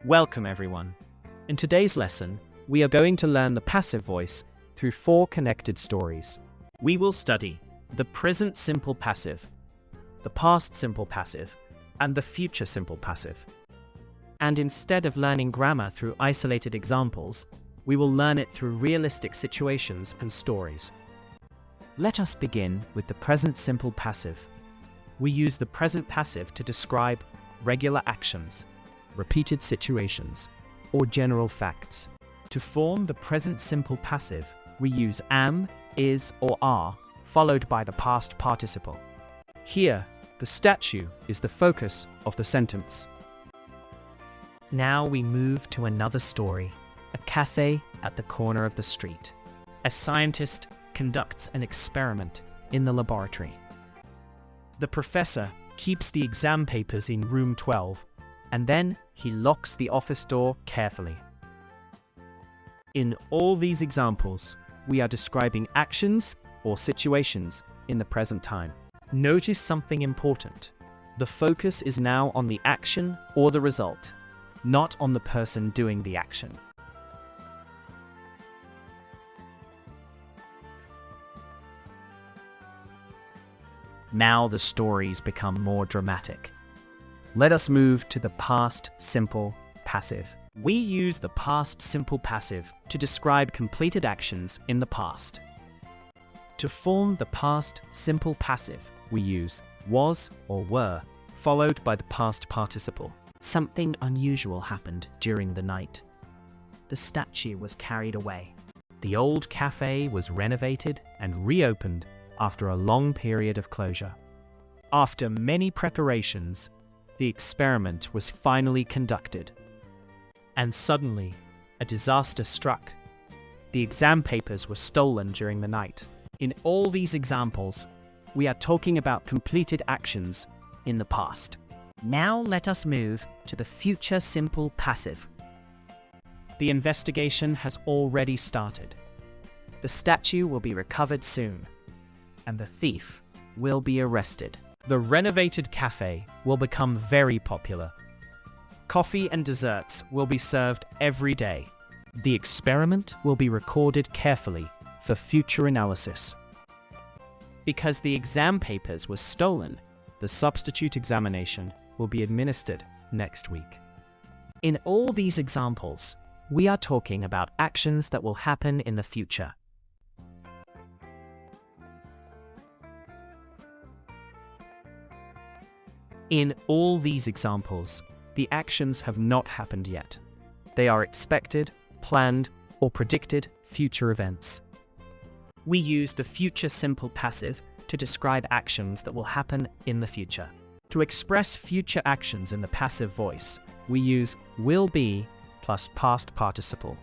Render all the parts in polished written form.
Welcome everyone. In today's lesson, we are going to learn the passive voice through 4 connected stories. We will study the present simple passive, the past simple passive, and the future simple passive. And instead of learning grammar through isolated examples, we will learn it through realistic situations and stories. Let us begin with the present simple passive. We use the present passive to describe regular actions, repeated situations, or general facts. To form the present simple passive, we use am, is, or are, followed by the past participle. Here, the statue is the focus of the sentence. Now we move to another story, a cafe at the corner of the street. A scientist conducts an experiment in the laboratory. The professor keeps the exam papers in room 12, and then he locks the office door carefully. In all these examples, we are describing actions or situations in the present time. Notice something important. The focus is now on the action or the result, not on the person doing the action. Now the stories become more dramatic. Let us move to the past simple passive. We use the past simple passive to describe completed actions in the past. To form the past simple passive, we use was or were, followed by the past participle. Something unusual happened during the night. The statue was carried away. The old cafe was renovated and reopened after a long period of closure. After many preparations, the experiment was finally conducted. And suddenly, a disaster struck. The exam papers were stolen during the night. In all these examples, we are talking about completed actions in the past. Now let us move to the future simple passive. The investigation has already started. The statue will be recovered soon, and the thief will be arrested. The renovated cafe will become very popular. Coffee and desserts will be served every day. The experiment will be recorded carefully for future analysis. Because the exam papers were stolen, the substitute examination will be administered next week. In all these examples, we are talking about actions that will happen in the future. In all these examples, the actions have not happened yet. They are expected, planned, or predicted future events. We use the future simple passive to describe actions that will happen in the future. To express future actions in the passive voice, we use will be plus past participle.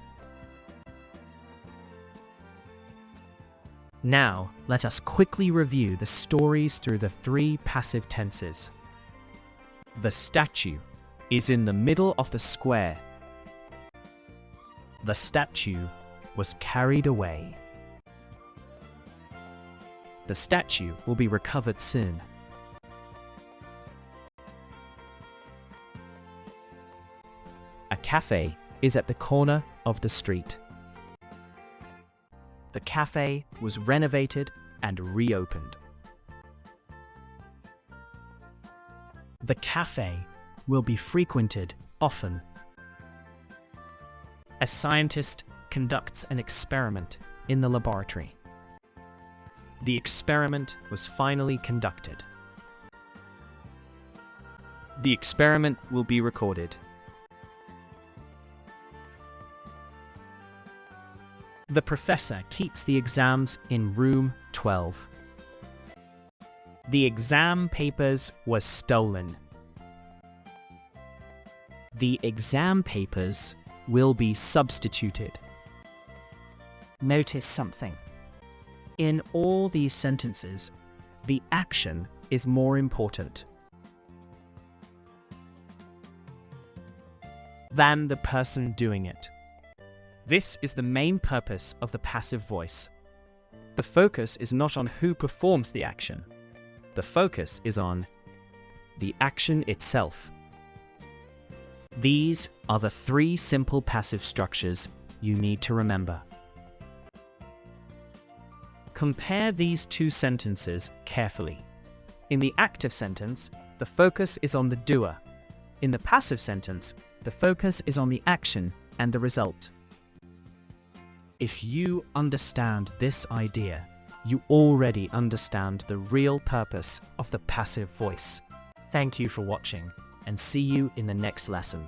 Now, let us quickly review the stories through the 3 passive tenses. The statue is in the middle of the square. The statue was carried away. The statue will be recovered soon. A cafe is at the corner of the street. The cafe was renovated and reopened. The cafe will be frequented often. A scientist conducts an experiment in the laboratory. The experiment was finally conducted. The experiment will be recorded. The professor keeps the exams in room 12. The exam papers were stolen. The exam papers will be substituted. Notice something. In all these sentences, the action is more important than the person doing it. This is the main purpose of the passive voice. The focus is not on who performs the action. The focus is on the action itself. These are the 3 simple passive structures you need to remember. Compare these 2 sentences carefully. In the active sentence, the focus is on the doer. In the passive sentence, the focus is on the action and the result. If you understand this idea, you already understand the real purpose of the passive voice. Thank you for watching, and see you in the next lesson.